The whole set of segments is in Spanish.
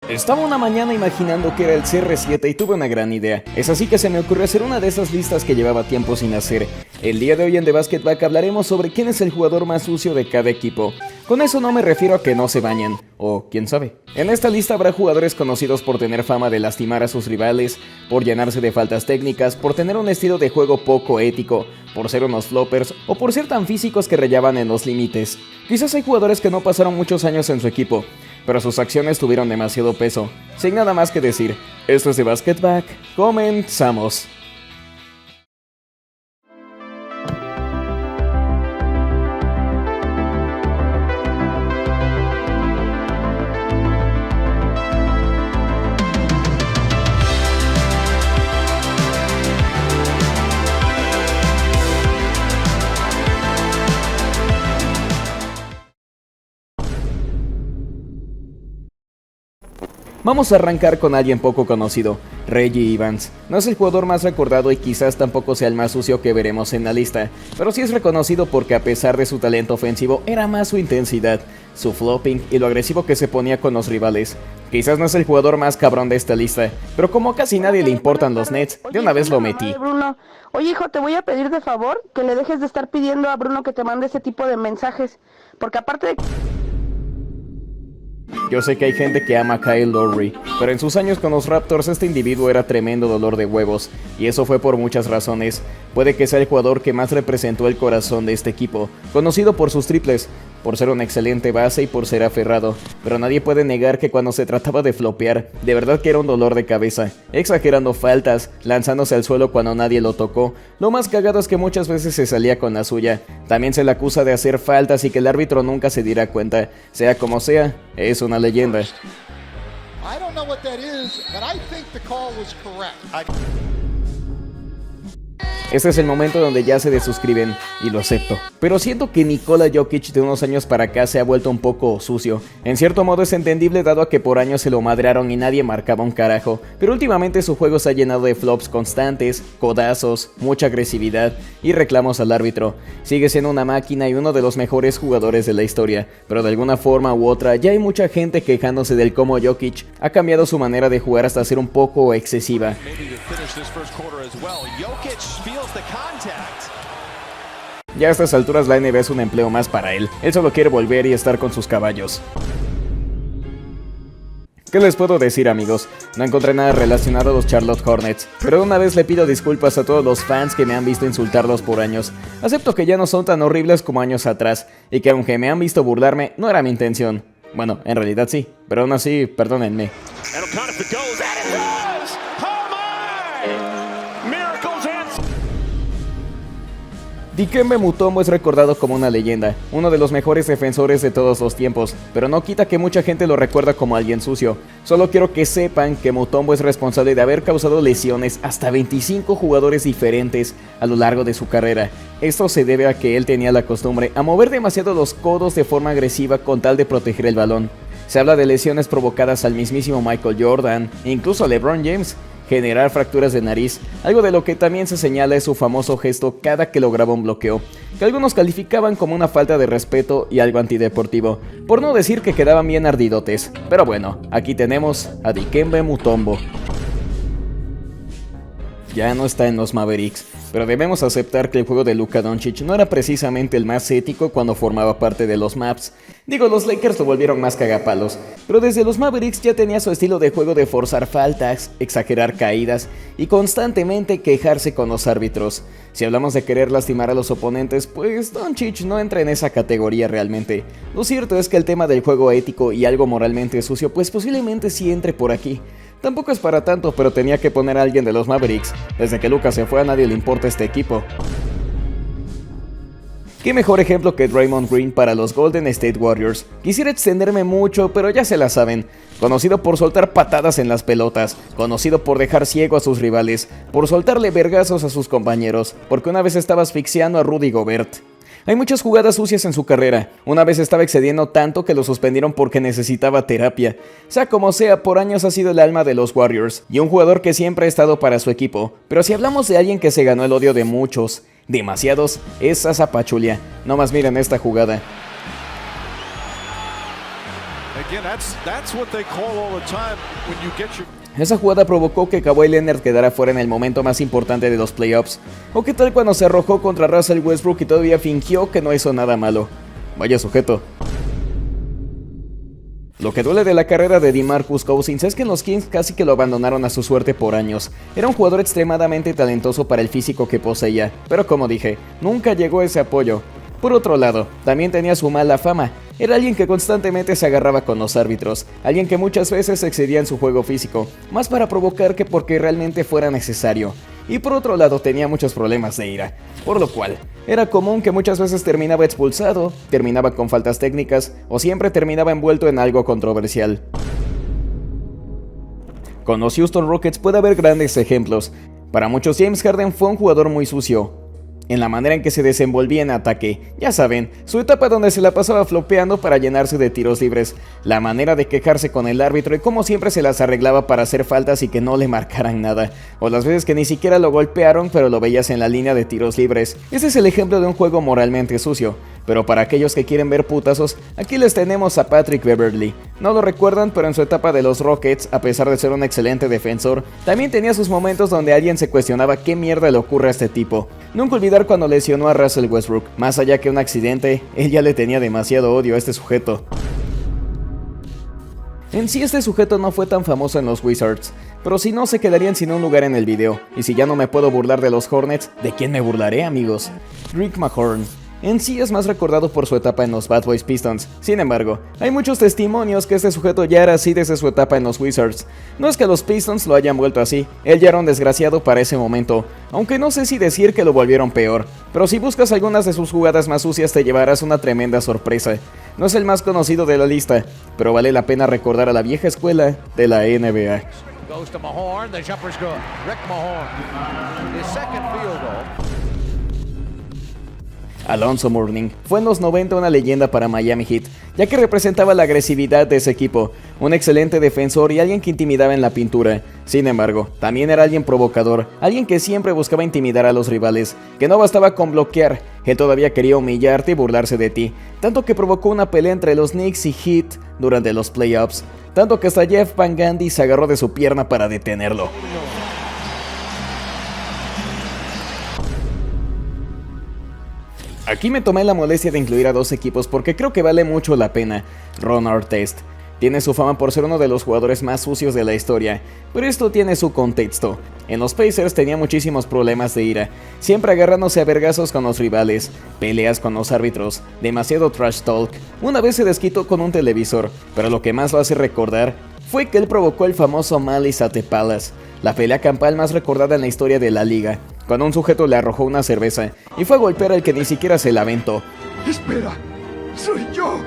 Estaba una mañana imaginando que era el CR7 y tuve una gran idea. Es así que se me ocurrió hacer una de esas listas que llevaba tiempo sin hacer. El día de hoy en The Basket Back hablaremos sobre quién es el jugador más sucio de cada equipo. Con eso no me refiero a que no se bañen, o quién sabe. En esta lista habrá jugadores conocidos por tener fama de lastimar a sus rivales, por llenarse de faltas técnicas, por tener un estilo de juego poco ético, por ser unos floppers o por ser tan físicos que rayaban en los límites. Quizás hay jugadores que no pasaron muchos años en su equipo, pero sus acciones tuvieron demasiado peso. Sin nada más que decir, esto es The Basket Back. Comenzamos. Vamos a arrancar con alguien poco conocido, Reggie Evans. No es el jugador más recordado y quizás tampoco sea el más sucio que veremos en la lista, pero sí es reconocido porque a pesar de su talento ofensivo era más su intensidad, su flopping y lo agresivo que se ponía con los rivales. Quizás no es el jugador más cabrón de esta lista, pero como a casi nadie le importan los Nets, de una vez lo metí. Bruno, oye hijo, te voy a pedir de favor que le dejes de estar pidiendo a Bruno que te mande ese tipo de mensajes, porque aparte de... Yo sé que hay gente que ama a Kyle Lowry, pero en sus años con los Raptors este individuo era tremendo dolor de huevos, y eso fue por muchas razones. Puede que sea el jugador que más representó el corazón de este equipo, conocido por sus triples, por ser una excelente base y por ser aferrado, pero nadie puede negar que cuando se trataba de flopear, de verdad que era un dolor de cabeza, exagerando faltas, lanzándose al suelo cuando nadie lo tocó. Lo más cagado es que muchas veces se salía con la suya. También se le acusa de hacer faltas y que el árbitro nunca se diera cuenta. Sea como sea, es una leyenda. Este es el momento donde ya se desuscriben, y lo acepto. Pero siento que Nikola Jokic de unos años para acá se ha vuelto un poco sucio. En cierto modo es entendible dado a que por años se lo madrearon y nadie marcaba un carajo. Pero últimamente su juego se ha llenado de flops constantes, codazos, mucha agresividad y reclamos al árbitro. Sigue siendo una máquina y uno de los mejores jugadores de la historia. Pero de alguna forma u otra ya hay mucha gente quejándose del cómo Jokic ha cambiado su manera de jugar hasta ser un poco excesiva. Ya a estas alturas la NBA es un empleo más para él. Él solo quiere volver y estar con sus caballos. ¿Qué les puedo decir, amigos? No encontré nada relacionado a los Charlotte Hornets, pero de una vez le pido disculpas a todos los fans que me han visto insultarlos por años. Acepto que ya no son tan horribles como años atrás, y que aunque me han visto burlarme, no era mi intención. Bueno, en realidad sí, pero aún así, perdónenme. Dikembe Mutombo es recordado como una leyenda, uno de los mejores defensores de todos los tiempos, pero no quita que mucha gente lo recuerda como alguien sucio. Solo quiero que sepan que Mutombo es responsable de haber causado lesiones hasta 25 jugadores diferentes a lo largo de su carrera. Esto se debe a que él tenía la costumbre a mover demasiado los codos de forma agresiva con tal de proteger el balón. Se habla de lesiones provocadas al mismísimo Michael Jordan e incluso a LeBron James. Generar fracturas de nariz, algo de lo que también se señala es su famoso gesto cada que lograba un bloqueo, que algunos calificaban como una falta de respeto y algo antideportivo, por no decir que quedaban bien ardidotes. Pero bueno, aquí tenemos a Dikembe Mutombo. Ya no está en los Mavericks, pero debemos aceptar que el juego de Luka Doncic no era precisamente el más ético cuando formaba parte de los Mavs. Digo, los Lakers lo volvieron más cagapalos, pero desde los Mavericks ya tenía su estilo de juego de forzar faltas, exagerar caídas y constantemente quejarse con los árbitros. Si hablamos de querer lastimar a los oponentes, pues Doncic no entra en esa categoría realmente. Lo cierto es que el tema del juego ético y algo moralmente sucio pues posiblemente sí entre por aquí. Tampoco es para tanto, pero tenía que poner a alguien de los Mavericks. Desde que Luka se fue a nadie le importa este equipo. ¿Qué mejor ejemplo que Draymond Green para los Golden State Warriors? Quisiera extenderme mucho, pero ya se la saben. Conocido por soltar patadas en las pelotas, conocido por dejar ciego a sus rivales, por soltarle vergazos a sus compañeros, porque una vez estaba asfixiando a Rudy Gobert. Hay muchas jugadas sucias en su carrera. Una vez estaba excediendo tanto que lo suspendieron porque necesitaba terapia. Sea como sea, por años ha sido el alma de los Warriors y un jugador que siempre ha estado para su equipo. Pero si hablamos de alguien que se ganó el odio de muchos, demasiados, es Zaza Pachulia. No más miren esta jugada. Esa jugada provocó que Kawhi Leonard quedara fuera en el momento más importante de los playoffs. ¿O qué tal cuando se arrojó contra Russell Westbrook y todavía fingió que no hizo nada malo? Vaya sujeto. Lo que duele de la carrera de DeMarcus Cousins es que los Kings casi que lo abandonaron a su suerte por años. Era un jugador extremadamente talentoso para el físico que poseía, pero como dije, nunca llegó ese apoyo. Por otro lado, también tenía su mala fama. Era alguien que constantemente se agarraba con los árbitros, alguien que muchas veces excedía en su juego físico, más para provocar que porque realmente fuera necesario. Y por otro lado tenía muchos problemas de ira, por lo cual era común que muchas veces terminaba expulsado, terminaba con faltas técnicas o siempre terminaba envuelto en algo controversial. Con los Houston Rockets puede haber grandes ejemplos. Para muchos James Harden fue un jugador muy sucio, en la manera en que se desenvolvía en ataque. Ya saben, su etapa donde se la pasaba flopeando para llenarse de tiros libres, la manera de quejarse con el árbitro y cómo siempre se las arreglaba para hacer faltas y que no le marcaran nada, o las veces que ni siquiera lo golpearon pero lo veías en la línea de tiros libres. Ese es el ejemplo de un juego moralmente sucio. Pero para aquellos que quieren ver putazos, aquí les tenemos a Patrick Beverley. No lo recuerdan, pero en su etapa de los Rockets, a pesar de ser un excelente defensor, también tenía sus momentos donde alguien se cuestionaba qué mierda le ocurre a este tipo. Nunca olvidar cuando lesionó a Russell Westbrook. Más allá que un accidente, él ya le tenía demasiado odio a este sujeto. En sí este sujeto no fue tan famoso en los Wizards, pero si no se quedarían sin un lugar en el video. Y si ya no me puedo burlar de los Hornets, ¿de quién me burlaré, amigos? Rick Mahorn. En sí es más recordado por su etapa en los Bad Boys Pistons. Sin embargo, hay muchos testimonios que este sujeto ya era así desde su etapa en los Wizards. No es que los Pistons lo hayan vuelto así, él ya era un desgraciado para ese momento, aunque no sé si decir que lo volvieron peor, pero si buscas algunas de sus jugadas más sucias te llevarás una tremenda sorpresa. No es el más conocido de la lista, pero vale la pena recordar a la vieja escuela de la NBA. Goes to Mahorn, the jumper's good. Rick Mahorn, his second field goal. Alonzo Mourning fue en los 90 una leyenda para Miami Heat, ya que representaba la agresividad de ese equipo, un excelente defensor y alguien que intimidaba en la pintura. Sin embargo, también era alguien provocador, alguien que siempre buscaba intimidar a los rivales, que no bastaba con bloquear, él todavía quería humillarte y burlarse de ti, tanto que provocó una pelea entre los Knicks y Heat durante los playoffs, tanto que hasta Jeff Van Gundy se agarró de su pierna para detenerlo. Aquí me tomé la molestia de incluir a dos equipos porque creo que vale mucho la pena. Ron Artest tiene su fama por ser uno de los jugadores más sucios de la historia, pero esto tiene su contexto. En los Pacers tenía muchísimos problemas de ira, siempre agarrándose a vergazos con los rivales, peleas con los árbitros, demasiado trash talk. Una vez se desquitó con un televisor, pero lo que más lo hace recordar fue que él provocó el famoso Malice at the Palace, la pelea campal más recordada en la historia de la liga, cuando un sujeto le arrojó una cerveza y fue a golpear al que ni siquiera se la aventó. ¡Espera! ¡Soy yo!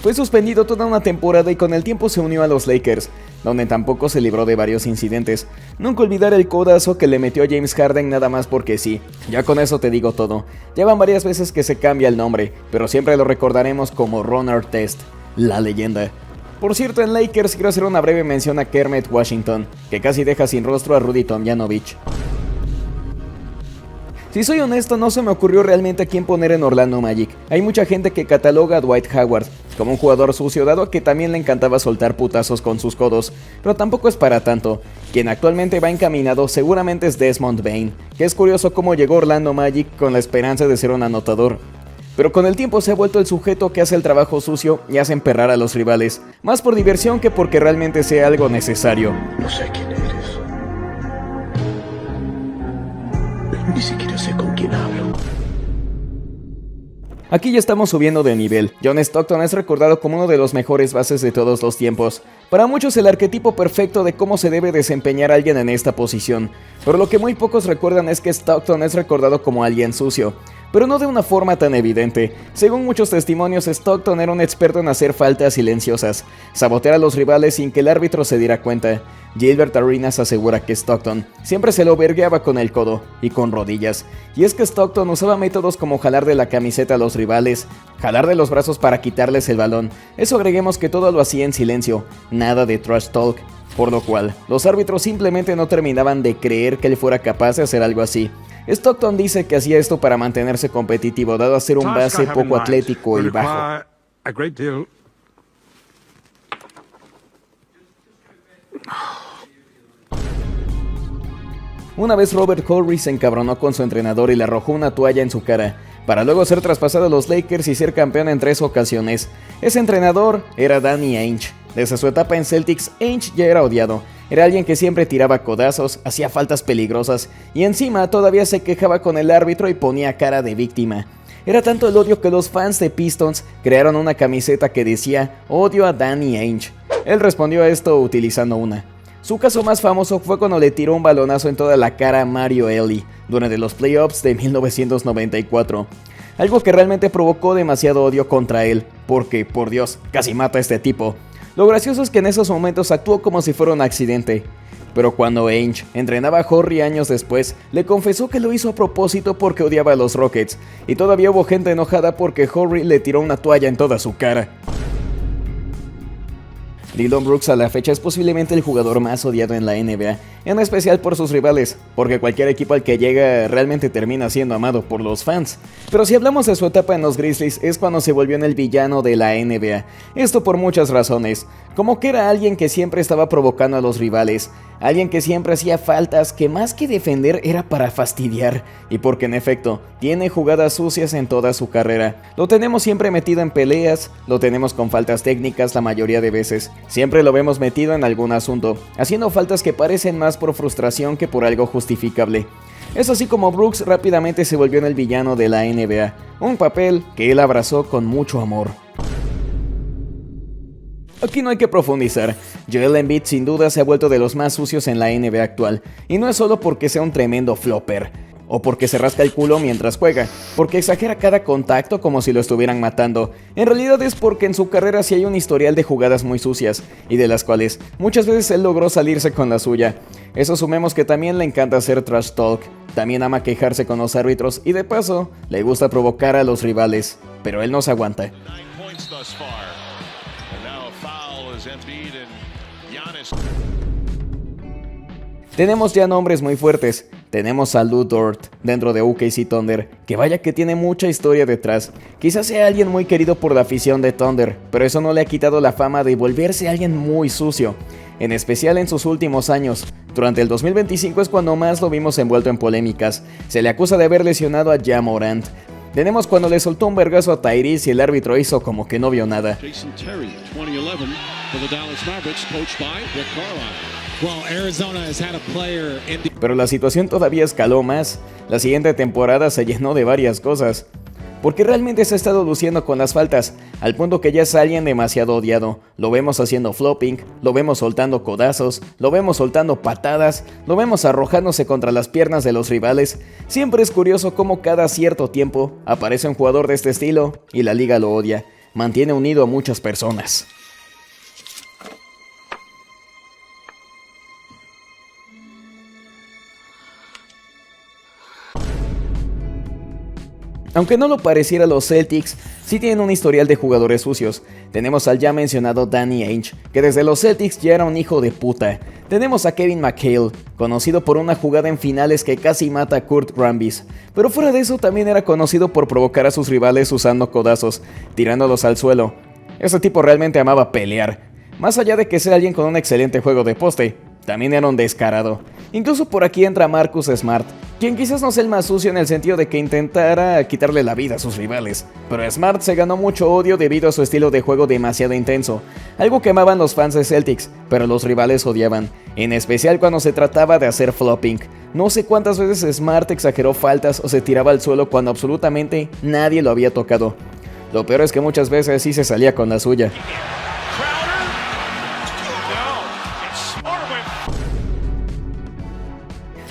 Fue suspendido toda una temporada y con el tiempo se unió a los Lakers, donde tampoco se libró de varios incidentes. Nunca olvidar el codazo que le metió a James Harden nada más porque sí. Ya con eso te digo todo. Llevan varias veces que se cambia el nombre, pero siempre lo recordaremos como Ron Artest, la leyenda. Por cierto, en Lakers quiero hacer una breve mención a Kermit Washington, que casi deja sin rostro a Rudy Tomjanovich. Si soy honesto, no se me ocurrió realmente a quién poner en Orlando Magic. Hay mucha gente que cataloga a Dwight Howard como un jugador sucio, dado a que también le encantaba soltar putazos con sus codos, pero tampoco es para tanto. Quien actualmente va encaminado seguramente es Desmond Bane, que es curioso cómo llegó a Orlando Magic con la esperanza de ser un anotador. Pero con el tiempo se ha vuelto el sujeto que hace el trabajo sucio y hace emperrar a los rivales, más por diversión que porque realmente sea algo necesario. No sé quién eres. Ni siquiera sé con quién hablo. Aquí ya estamos subiendo de nivel. John Stockton es recordado como uno de los mejores bases de todos los tiempos. Para muchos el arquetipo perfecto de cómo se debe desempeñar alguien en esta posición. Pero lo que muy pocos recuerdan es que Stockton es recordado como alguien sucio, pero no de una forma tan evidente. Según muchos testimonios, Stockton era un experto en hacer faltas silenciosas, sabotear a los rivales sin que el árbitro se diera cuenta. Gilbert Arenas asegura que Stockton siempre se lo vergueaba con el codo y con rodillas, y es que Stockton usaba métodos como jalar de la camiseta a los rivales, jalar de los brazos para quitarles el balón. Eso agreguemos que todo lo hacía en silencio, nada de trash talk. por lo cual los árbitros simplemente no terminaban de creer que él fuera capaz de hacer algo así. Stockton dice que hacía esto para mantenerse competitivo, dado a ser un base poco atlético y bajo. Una vez Robert Horry se encabronó con su entrenador y le arrojó una toalla en su cara, para luego ser traspasado a los Lakers y ser campeón en 3 ocasiones. Ese entrenador era Danny Ainge. Desde su etapa en Celtics, Ainge ya era odiado. Era alguien que siempre tiraba codazos, hacía faltas peligrosas y encima todavía se quejaba con el árbitro y ponía cara de víctima. Era tanto el odio que los fans de Pistons crearon una camiseta que decía "Odio a Danny Ainge". Él respondió a esto utilizando una. Su caso más famoso fue cuando le tiró un balonazo en toda la cara a Mario Elie durante los playoffs de 1994. Algo que realmente provocó demasiado odio contra él, porque, por Dios, casi mata a este tipo. Lo gracioso es que en esos momentos actuó como si fuera un accidente. Pero cuando Ainge entrenaba a Horry años después, le confesó que lo hizo a propósito porque odiaba a los Rockets, y todavía hubo gente enojada porque Horry le tiró una toalla en toda su cara. Dillon Brooks a la fecha es posiblemente el jugador más odiado en la NBA, en especial por sus rivales, porque cualquier equipo al que llega realmente termina siendo amado por los fans. Pero si hablamos de su etapa en los Grizzlies, es cuando se volvió en el villano de la NBA. Esto por muchas razones, como que era alguien que siempre estaba provocando a los rivales, alguien que siempre hacía faltas que más que defender era para fastidiar, y porque en efecto, tiene jugadas sucias en toda su carrera. Lo tenemos siempre metido en peleas, lo tenemos con faltas técnicas la mayoría de veces. Siempre lo vemos metido en algún asunto, haciendo faltas que parecen más por frustración que por algo justificable. Es así como Brooks rápidamente se volvió en el villano de la NBA, un papel que él abrazó con mucho amor. Aquí no hay que profundizar. Joel Embiid sin duda se ha vuelto de los más sucios en la NBA actual, y no es solo porque sea un tremendo flopper, o porque se rasca el culo mientras juega, porque exagera cada contacto como si lo estuvieran matando. En realidad es porque en su carrera sí hay un historial de jugadas muy sucias, y de las cuales muchas veces él logró salirse con la suya. Eso sumemos que también le encanta hacer trash talk, también ama quejarse con los árbitros, y de paso, le gusta provocar a los rivales, pero él no se aguanta. Tenemos ya nombres muy fuertes. Tenemos a Lu Dort dentro de OKC Thunder, que vaya que tiene mucha historia detrás. Quizás sea alguien muy querido por la afición de Thunder, pero eso no le ha quitado la fama de volverse alguien muy sucio, en especial en sus últimos años. Durante el 2025 es cuando más lo vimos envuelto en polémicas. Se le acusa de haber lesionado a Ja Morant. Tenemos cuando le soltó un vergazo a Tyrese y el árbitro hizo como que no vio nada. Jason Terry, 2011, for the Dallas Mavericks, coached by Rick Carlisle. Well, Arizona has had a player in the... Pero la situación todavía escaló más. La siguiente temporada se llenó de varias cosas, porque realmente se ha estado luciendo con las faltas, al punto que ya es alguien demasiado odiado. Lo vemos haciendo flopping, lo vemos soltando codazos, lo vemos soltando patadas, lo vemos arrojándose contra las piernas de los rivales. Siempre es curioso cómo cada cierto tiempo aparece un jugador de este estilo y la liga lo odia. Mantiene unido a muchas personas. Aunque no lo pareciera, los Celtics sí tienen un historial de jugadores sucios. Tenemos al ya mencionado Danny Ainge, que desde los Celtics ya era un hijo de puta. Tenemos a Kevin McHale, conocido por una jugada en finales que casi mata a Kurt Rambis. Pero fuera de eso también era conocido por provocar a sus rivales usando codazos, tirándolos al suelo. Ese tipo realmente amaba pelear. Más allá de que sea alguien con un excelente juego de poste, también era un descarado. Incluso por aquí entra Marcus Smart, quien quizás no sea el más sucio en el sentido de que intentara quitarle la vida a sus rivales, pero Smart se ganó mucho odio debido a su estilo de juego demasiado intenso, algo que amaban los fans de Celtics, pero los rivales odiaban, en especial cuando se trataba de hacer flopping. No sé cuántas veces Smart exageró faltas o se tiraba al suelo cuando absolutamente nadie lo había tocado. Lo peor es que muchas veces sí se salía con la suya.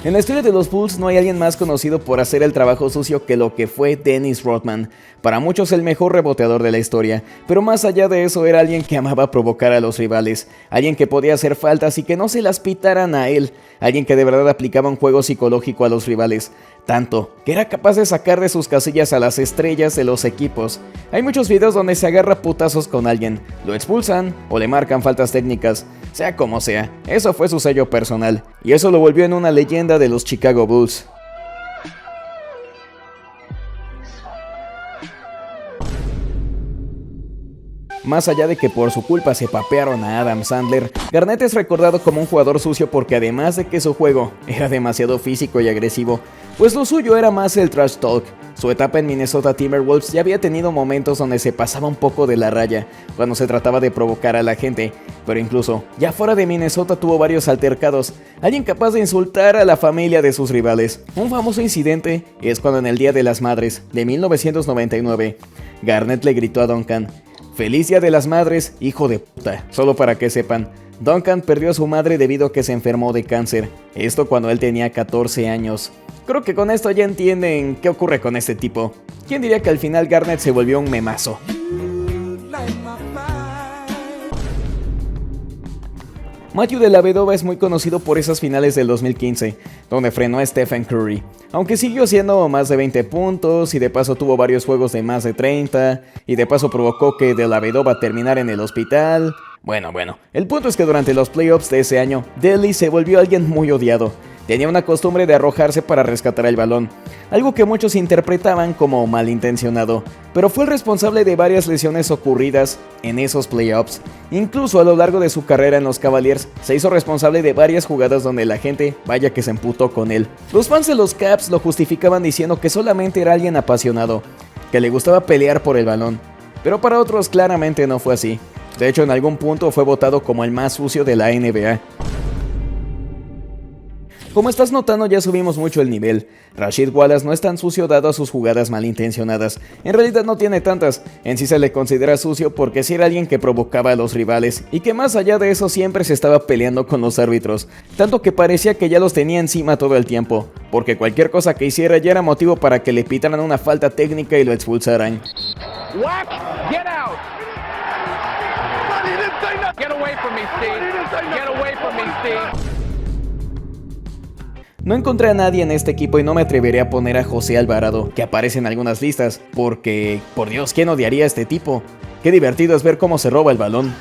En la historia de los Bulls no hay alguien más conocido por hacer el trabajo sucio que lo que fue Dennis Rodman, para muchos el mejor reboteador de la historia, pero más allá de eso era alguien que amaba provocar a los rivales, alguien que podía hacer faltas y que no se las pitaran a él, alguien que de verdad aplicaba un juego psicológico a los rivales, tanto que era capaz de sacar de sus casillas a las estrellas de los equipos. Hay muchos videos donde se agarra putazos con alguien, lo expulsan o le marcan faltas técnicas. Sea como sea, eso fue su sello personal, y eso lo volvió en una leyenda de los Chicago Bulls. Más allá de que por su culpa se papearon a Adam Sandler, Garnett es recordado como un jugador sucio porque además de que su juego era demasiado físico y agresivo, pues lo suyo era más el trash talk. Su etapa en Minnesota Timberwolves ya había tenido momentos donde se pasaba un poco de la raya cuando se trataba de provocar a la gente, pero incluso ya fuera de Minnesota tuvo varios altercados, alguien capaz de insultar a la familia de sus rivales. Un famoso incidente es cuando en el Día de las Madres de 1999, Garnett le gritó a Duncan: "Feliz Día de las Madres, hijo de puta". Solo para que sepan, Duncan perdió a su madre debido a que se enfermó de cáncer, esto cuando él tenía 14 años. Creo que con esto ya entienden qué ocurre con este tipo. ¿Quién diría que al final Garnett se volvió un memazo? Matthew Dellavedova es muy conocido por esas finales del 2015, donde frenó a Stephen Curry, aunque siguió haciendo más de 20 puntos y de paso tuvo varios juegos de más de 30, y de paso provocó que Dellavedova terminara en el hospital. Bueno, el punto es que durante los playoffs de ese año, Delly se volvió alguien muy odiado. Tenía una costumbre de arrojarse para rescatar el balón, algo que muchos interpretaban como malintencionado, pero fue el responsable de varias lesiones ocurridas en esos playoffs. Incluso a lo largo de su carrera en los Cavaliers, se hizo responsable de varias jugadas donde la gente vaya que se emputó con él. Los fans de los Cavs lo justificaban diciendo que solamente era alguien apasionado, que le gustaba pelear por el balón, pero para otros claramente no fue así. De hecho, en algún punto fue votado como el más sucio de la NBA. Como estás notando, ya subimos mucho el nivel. Rasheed Wallace no es tan sucio dado a sus jugadas malintencionadas. En realidad no tiene tantas. En sí se le considera sucio porque sí era alguien que provocaba a los rivales y que más allá de eso siempre se estaba peleando con los árbitros. Tanto que parecía que ya los tenía encima todo el tiempo, porque cualquier cosa que hiciera ya era motivo para que le pitaran una falta técnica y lo expulsaran. Whack, get out. Get away from me, Steve. Get away from me, Steve. No encontré a nadie en este equipo y no me atreveré a poner a José Alvarado, que aparece en algunas listas, porque, por Dios, ¿quién odiaría a este tipo? Qué divertido es ver cómo se roba el balón.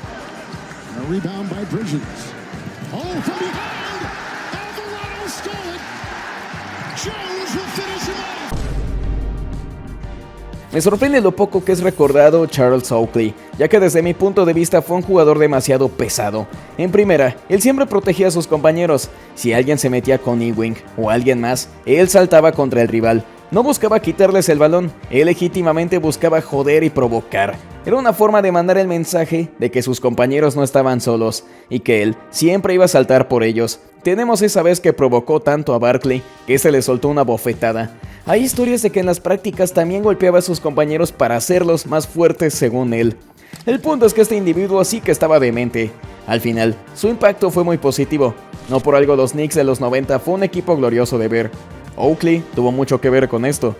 Me sorprende lo poco que es recordado Charles Oakley, ya que desde mi punto de vista fue un jugador demasiado pesado. En primera, él siempre protegía a sus compañeros. Si alguien se metía con Ewing o alguien más, él saltaba contra el rival. No buscaba quitarles el balón, él legítimamente buscaba joder y provocar. Era una forma de mandar el mensaje de que sus compañeros no estaban solos y que él siempre iba a saltar por ellos. Tenemos esa vez que provocó tanto a Barkley que se le soltó una bofetada. Hay historias de que en las prácticas también golpeaba a sus compañeros para hacerlos más fuertes según él. El punto es que este individuo sí que estaba demente. Al final, su impacto fue muy positivo. No por algo los Knicks de los 90 fue un equipo glorioso de ver. Oakley tuvo mucho que ver con esto.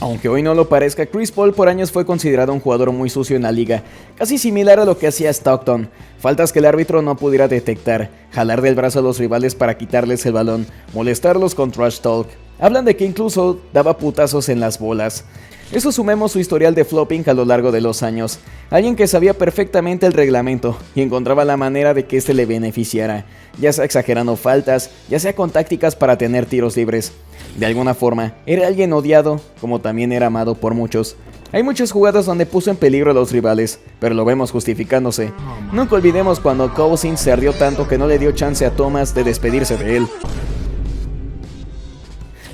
Aunque hoy no lo parezca, Chris Paul por años fue considerado un jugador muy sucio en la liga, casi similar a lo que hacía Stockton. Faltas que el árbitro no pudiera detectar, jalar del brazo a los rivales para quitarles el balón, molestarlos con trash talk. Hablan de que incluso daba putazos en las bolas. Eso sumemos su historial de flopping a lo largo de los años. Alguien que sabía perfectamente el reglamento y encontraba la manera de que este le beneficiara, ya sea exagerando faltas, ya sea con tácticas para tener tiros libres. De alguna forma, era alguien odiado, como también era amado por muchos. Hay muchas jugadas donde puso en peligro a los rivales, pero lo vemos justificándose. Nunca olvidemos cuando Cousins se ardió tanto que no le dio chance a Thomas de despedirse de él.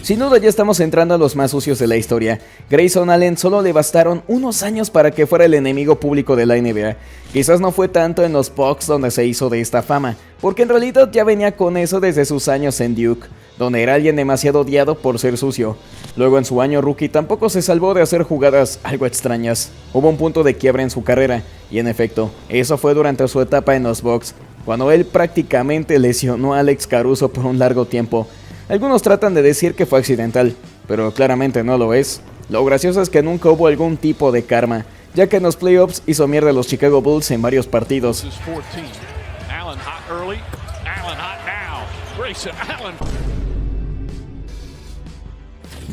Sin duda ya estamos entrando a los más sucios de la historia. Grayson Allen solo le bastaron unos años para que fuera el enemigo público de la NBA. Quizás no fue tanto en los Bucks donde se hizo de esta fama, porque en realidad ya venía con eso desde sus años en Duke, donde era alguien demasiado odiado por ser sucio. Luego en su año rookie tampoco se salvó de hacer jugadas algo extrañas. Hubo un punto de quiebre en su carrera, y en efecto, eso fue durante su etapa en los Bucks, cuando él prácticamente lesionó a Alex Caruso por un largo tiempo. Algunos tratan de decir que fue accidental, pero claramente no lo es. Lo gracioso es que nunca hubo algún tipo de karma, ya que en los playoffs hizo mierda a los Chicago Bulls en varios partidos.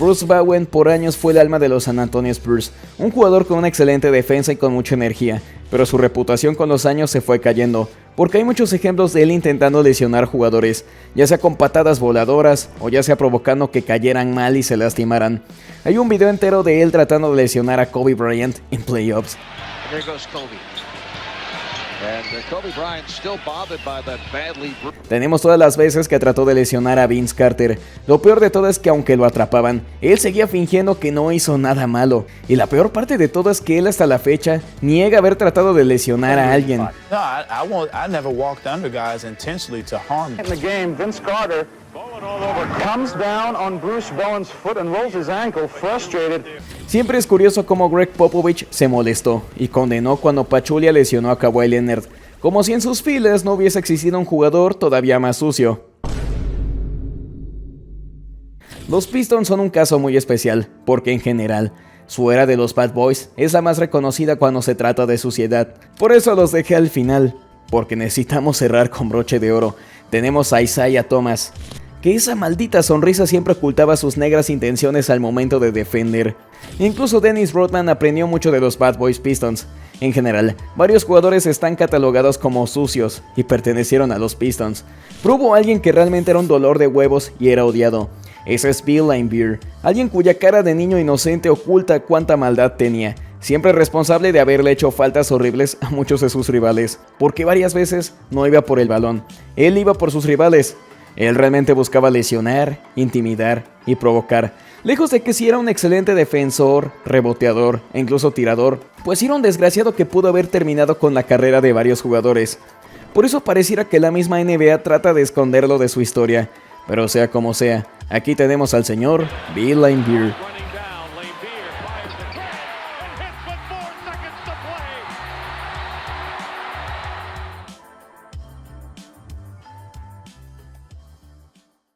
Bruce Bowen por años fue el alma de los San Antonio Spurs, un jugador con una excelente defensa y con mucha energía, pero su reputación con los años se fue cayendo, porque hay muchos ejemplos de él intentando lesionar jugadores, ya sea con patadas voladoras o ya sea provocando que cayeran mal y se lastimaran. Hay un video entero de él tratando de lesionar a Kobe Bryant en playoffs. Here goes Kobe. And Kobe Bryant still bothered by that badly. Tenemos todas las veces que trató de lesionar a Vince Carter. Lo peor de todo es que aunque lo atrapaban, él seguía fingiendo que no hizo nada malo. Y la peor parte de todo es que él hasta la fecha niega haber tratado de lesionar a alguien. No, I never walked under guys intentionally to harm them. In the game, Vince Carter comes down on Bruce Bowen's foot and rolls his ankle, frustrated. Siempre es curioso cómo Greg Popovich se molestó y condenó cuando Pachulia lesionó a Kawhi Leonard, como si en sus filas no hubiese existido un jugador todavía más sucio. Los Pistons son un caso muy especial, porque en general, su era de los Bad Boys es la más reconocida cuando se trata de suciedad. Por eso los dejé al final, porque necesitamos cerrar con broche de oro. Tenemos a Isaiah Thomas, que esa maldita sonrisa siempre ocultaba sus negras intenciones al momento de defender. Incluso Dennis Rodman aprendió mucho de los Bad Boys Pistons. En general, varios jugadores están catalogados como sucios y pertenecieron a los Pistons. Pero hubo alguien que realmente era un dolor de huevos y era odiado. Ese es Bill Laimbeer, alguien cuya cara de niño inocente oculta cuánta maldad tenía, siempre responsable de haberle hecho faltas horribles a muchos de sus rivales, porque varias veces no iba por el balón, él iba por sus rivales. Él realmente buscaba lesionar, intimidar y provocar. Lejos de que si era un excelente defensor, reboteador e incluso tirador, pues era un desgraciado que pudo haber terminado con la carrera de varios jugadores. Por eso pareciera que la misma NBA trata de esconderlo de su historia. Pero sea como sea, aquí tenemos al señor Bill Laimbeer.